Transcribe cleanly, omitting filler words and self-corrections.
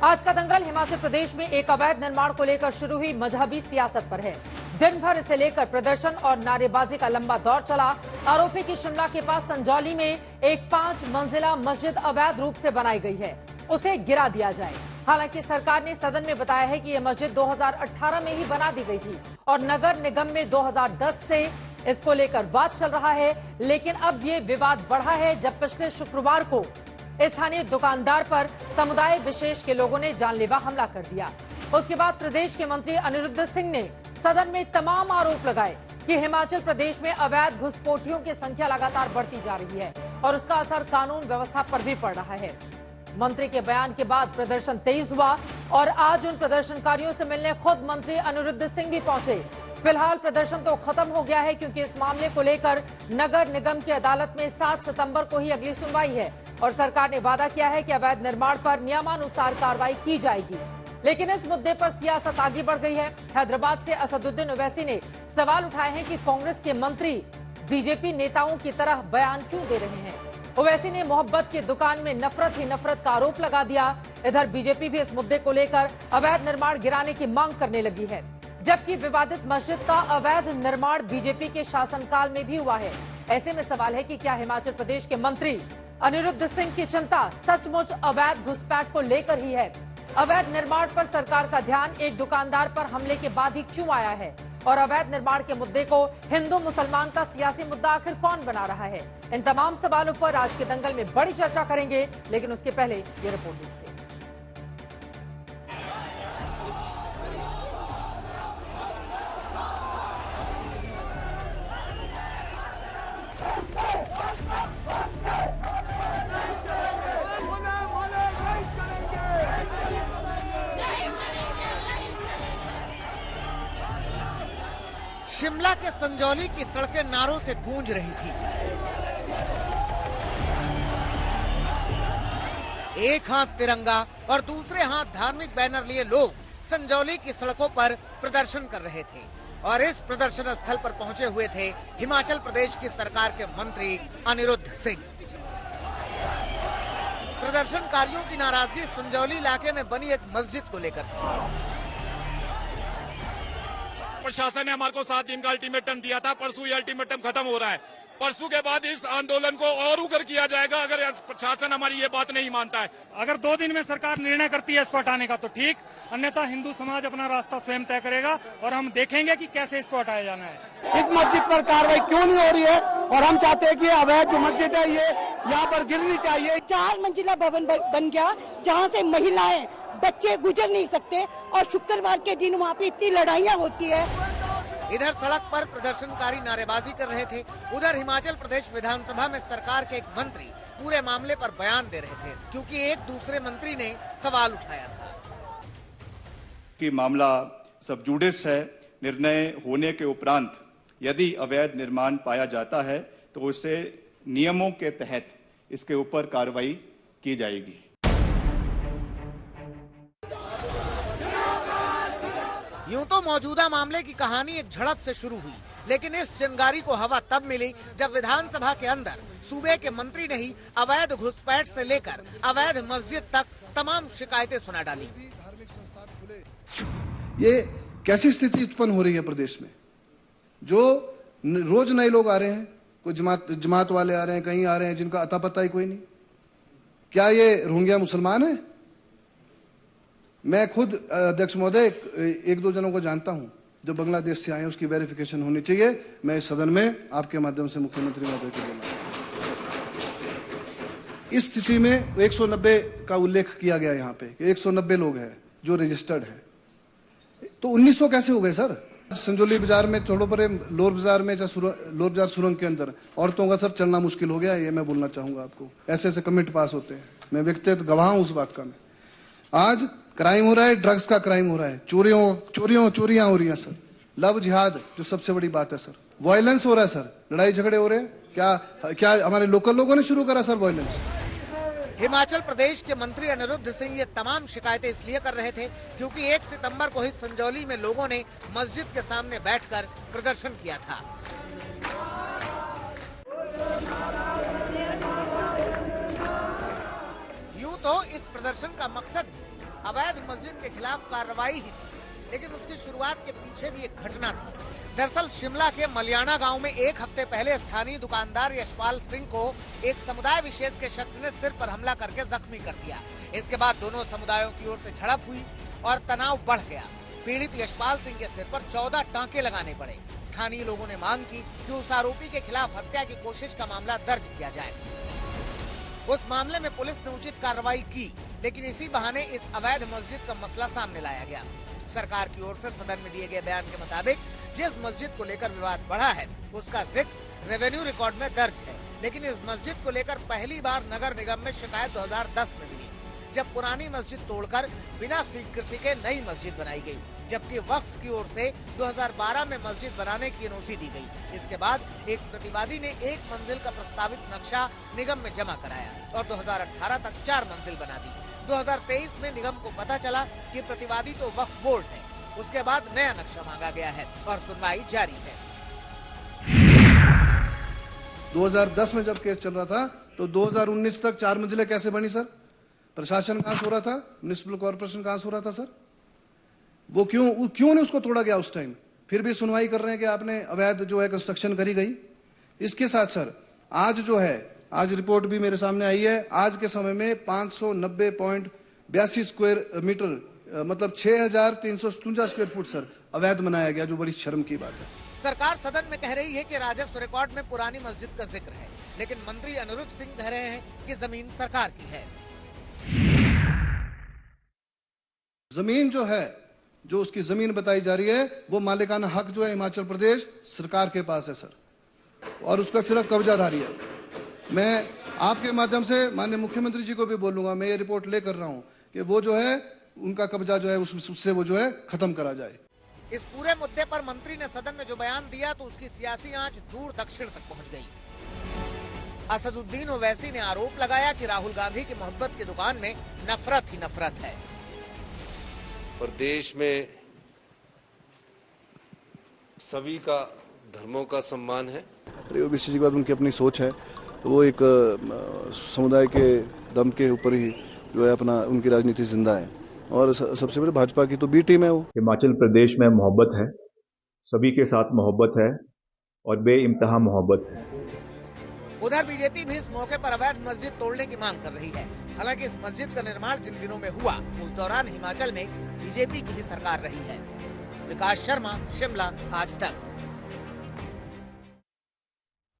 आज का दंगल हिमाचल प्रदेश में एक अवैध निर्माण को लेकर शुरू हुई मजहबी सियासत पर है। दिन भर इसे लेकर प्रदर्शन और नारेबाजी का लंबा दौर चला। आरोपी की शिमला के पास संजौली में एक 5 मंजिला मस्जिद अवैध रूप से बनाई गई है, उसे गिरा दिया जाए। हालांकि सरकार ने सदन में बताया है कि यह मस्जिद 2018 में ही बना दी गई थी और नगर निगम में 2010 से इसको लेकर वाद चल रहा है। लेकिन अब ये विवाद बढ़ा है जब पिछले शुक्रवार को स्थानीय दुकानदार पर समुदाय विशेष के लोगों ने जानलेवा हमला कर दिया। उसके बाद प्रदेश के मंत्री अनिरुद्ध सिंह ने सदन में तमाम आरोप लगाए कि हिमाचल प्रदेश में अवैध घुसपैठियों की संख्या लगातार बढ़ती जा रही है और उसका असर कानून व्यवस्था पर भी पड़ रहा है। मंत्री के बयान के बाद प्रदर्शन तेज हुआ और आज उन प्रदर्शनकारियों से मिलने खुद मंत्री अनिरुद्ध सिंह भी पहुंचे। फिलहाल प्रदर्शन तो खत्म हो गया है क्योंकि इस मामले को लेकर नगर निगम की अदालत में 7 सितंबर को ही अगली सुनवाई है और सरकार ने वादा किया है कि अवैध निर्माण पर नियमानुसार कार्रवाई की जाएगी। लेकिन इस मुद्दे पर सियासत आगे बढ़ गई है। हैदराबाद से असदुद्दीन ओवैसी ने सवाल उठाए हैं कि कांग्रेस के मंत्री बीजेपी नेताओं की तरह बयान क्यों दे रहे हैं। ओवैसी ने मोहब्बत की दुकान में नफरत ही नफरत का आरोप लगा दिया। इधर बीजेपी भी इस मुद्दे को लेकर अवैध निर्माण गिराने की मांग करने लगी है, जबकि विवादित मस्जिद का अवैध निर्माण बीजेपी के शासनकाल में भी हुआ है। ऐसे में सवाल है कि क्या हिमाचल प्रदेश के मंत्री अनिरुद्ध सिंह की चिंता सचमुच अवैध घुसपैठ को लेकर ही है। अवैध निर्माण पर सरकार का ध्यान एक दुकानदार पर हमले के बाद ही क्यों आया है और अवैध निर्माण के मुद्दे को हिंदू मुसलमान का सियासी मुद्दा आखिर कौन बना रहा है। इन तमाम सवालों पर आज के दंगल में बड़ी चर्चा करेंगे, लेकिन उसके पहले ये रिपोर्ट देखिए। शिमला के संजौली की सड़कें नारों से गूंज रही थी। एक हाथ तिरंगा और दूसरे हाथ धार्मिक बैनर लिए लोग संजौली की सड़कों पर प्रदर्शन कर रहे थे और इस प्रदर्शन स्थल पर पहुंचे हुए थे हिमाचल प्रदेश की सरकार के मंत्री अनिरुद्ध सिंह। प्रदर्शनकारियों की नाराजगी संजौली इलाके में बनी एक मस्जिद को लेकर थी। प्रशासन ने हमारे को 7 दिन का अल्टीमेटम दिया था, परसों ये अल्टीमेटम खत्म हो रहा है। परसों के बाद इस आंदोलन को और उग्र किया जाएगा अगर प्रशासन हमारी ये बात नहीं मानता है। अगर 2 दिन में सरकार निर्णय करती है इसको हटाने का तो ठीक, अन्यथा हिंदू समाज अपना रास्ता स्वयं तय करेगा और हम देखेंगे कि कैसे इसको हटाया जाना है। इस मस्जिद पर कार्रवाई क्यों नहीं हो रही है और हम चाहते हैं कि अवैध जो मस्जिद है ये यहाँ पर गिरनी चाहिए। 4 मंजिला भवन बन गया जहाँ से महिलाएं बच्चे गुजर नहीं सकते और शुक्रवार के दिन वहाँ पे इतनी लड़ाइयाँ होती है। इधर सड़क पर प्रदर्शनकारी नारेबाजी कर रहे थे, उधर हिमाचल प्रदेश विधानसभा में सरकार के एक मंत्री पूरे मामले पर बयान दे रहे थे क्योंकि एक दूसरे मंत्री ने सवाल उठाया था कि मामला सब जुडिस है। निर्णय होने के उपरांत यदि अवैध निर्माण पाया जाता है तो उससे नियमों के तहत इसके ऊपर कार्रवाई की जाएगी। यूं तो मौजूदा मामले की कहानी एक झड़प से शुरू हुई, लेकिन इस चिंगारी को हवा तब मिली जब विधानसभा के अंदर सूबे के मंत्री ने ही अवैध घुसपैठ से लेकर अवैध मस्जिद तक तमाम शिकायतें सुना डाली। ये कैसी स्थिति उत्पन्न हो रही है प्रदेश में, जो रोज नए लोग आ रहे हैं, कोई जमात वाले आ रहे हैं, कहीं आ रहे हैं जिनका अता पता ही कोई नहीं। क्या ये रोहिंग्या मुसलमान है? मैं खुद अध्यक्ष महोदय 1-2 जनों को जानता हूं जो बांग्लादेश से आए हैं, उसकी वेरिफिकेशन होनी चाहिए। मैं इस सदन में आपके माध्यम से मुख्यमंत्री महोदय को बोलूंगा। इस स्थिति में 190 का उल्लेख किया गया यहाँ पे, 190 लोग हैं जो रजिस्टर्ड है, तो 1900 कैसे हो गए सर? संजौली बाजार में छोड़ो परे, लोअर बाजार में, लोअर बाजार सुरंग के अंदर औरतों का सर चलना मुश्किल हो गया। ये मैं बोलना चाहूंगा आपको। ऐसे ऐसे कमेंट पास होते हैं, मैं व्यक्तिगत गवाह हूं उस बात का। मैं आज क्राइम हो रहा है, ड्रग्स का क्राइम हो रहा है, चोरियां हो रही हैं सर। लव जिहाद जो सबसे बड़ी बात है सर, वायलेंस हो रहा है सर, लड़ाई झगड़े हो रहे हैं। क्या हमारे लोकल लोगों ने शुरू करा सर वायलेंस? हिमाचल प्रदेश के मंत्री अनिरुद्ध सिंह ये तमाम शिकायतें इसलिए कर रहे थे क्योंकि 1 सितंबर को ही संजौली में लोगों ने मस्जिद के सामने बैठकर प्रदर्शन किया था। यूं तो इस प्रदर्शन का मकसद अवैध मस्जिद के खिलाफ कार्रवाई ही थी, लेकिन उसकी शुरुआत के पीछे भी एक घटना थी। दरअसल शिमला के मलियाना गांव में एक हफ्ते पहले स्थानीय दुकानदार यशपाल सिंह को एक समुदाय विशेष के शख्स ने सिर पर हमला करके जख्मी कर दिया। इसके बाद दोनों समुदायों की ओर से झड़प हुई और तनाव बढ़ गया। पीड़ित यशपाल सिंह के सिर पर 14 टांके लगाने पड़े। स्थानीय लोगों ने मांग की कि उस आरोपी के खिलाफ हत्या की कोशिश का मामला दर्ज किया जाए। उस मामले में पुलिस ने उचित कार्रवाई की, लेकिन इसी बहाने इस अवैध मस्जिद का मसला सामने लाया गया। सरकार की ओर से सदन में दिए गए बयान के मुताबिक जिस मस्जिद को लेकर विवाद बढ़ा है उसका जिक्र रेवेन्यू रिकॉर्ड में दर्ज है, लेकिन इस मस्जिद को लेकर पहली बार नगर निगम में शिकायत 2010 में मिली, जब पुरानी मस्जिद तोड़कर बिना स्वीकृति के नई मस्जिद बनाई गई, जबकि वक्फ की ओर से 2012 में मस्जिद बनाने की एनओसी दी गई। इसके बाद एक प्रतिवादी ने एक मंजिल का प्रस्तावित नक्शा निगम में जमा कराया और 2018 तक 4 मंजिल बना दी। 2023 में निगम को पता चला कि प्रतिवादी तो वक्फ बोर्ड है। उसके बाद नया नक्शा मांगा गया है और सुनवाई जारी है। 2010 में जब केस चल रहा था तो 2019 तक 4 मंजिलें कैसे बनी सर? प्रशासन कहां सो रहा था? म्युनिसिपल कॉर्पोरेशन कहां सो रहा था सर? वो क्यों नहीं उसको तोड़ा गया उस टाइम? फिर भी सुनवाई कर रहे हैं कि आपने अवैध जो है कंस्ट्रक्शन करी गई। इसके साथ सर आज जो है, आज रिपोर्ट भी मेरे सामने आई है, आज के समय में 590.82 स्क्वायर मीटर मतलब 6357 स्क्वायर फुट सर अवैध बनाया गया, जो बड़ी शर्म की बात है। सरकार सदन में कह रही है कि राजस्व रिकॉर्ड में पुरानी मस्जिद का जिक्र है, लेकिन मंत्री अनिरुद्ध सिंह कह रहे हैं कि जमीन सरकार की है। जमीन जो है, जो उसकी जमीन बताई जा रही है, वो मालिकाना हक जो है हिमाचल प्रदेश सरकार के पास है सर, और उसका सिर्फ कब्जाधारी है। मैं आपके माध्यम से माननीय मुख्यमंत्री जी को भी बोलूंगा, मैं ये रिपोर्ट लेकर रहा हूं कि वो जो है उनका कब्जा जो है उससे वो जो है खत्म करा जाए। इस पूरे मुद्दे पर मंत्री ने सदन में जो बयान दिया तो उसकी सियासी आंच दूर दक्षिण तक पहुंच गई। असदुद्दीन ओवैसी ने आरोप लगाया कि राहुल गांधी की मोहब्बत की दुकान में नफरत ही नफरत है। प्रदेश में सभी का धर्मों का सम्मान है। ओबीसी की बात उनकी अपनी सोच है, वो एक समुदाय के दम के ऊपर ही जो है अपना उनकी राजनीति जिंदा है, और सबसे बड़ी भाजपा की तो बी टीम है। वो हिमाचल प्रदेश में मोहब्बत है, सभी के साथ मोहब्बत है और बेइंतहा मोहब्बत है। उधर बीजेपी भी इस मौके पर अवैध मस्जिद तोड़ने की मांग कर रही है। हालांकि इस मस्जिद का निर्माण जिन दिनों में हुआ उस दौरान हिमाचल में बीजेपी की ही सरकार रही है। विकास शर्मा, शिमला, आज तक।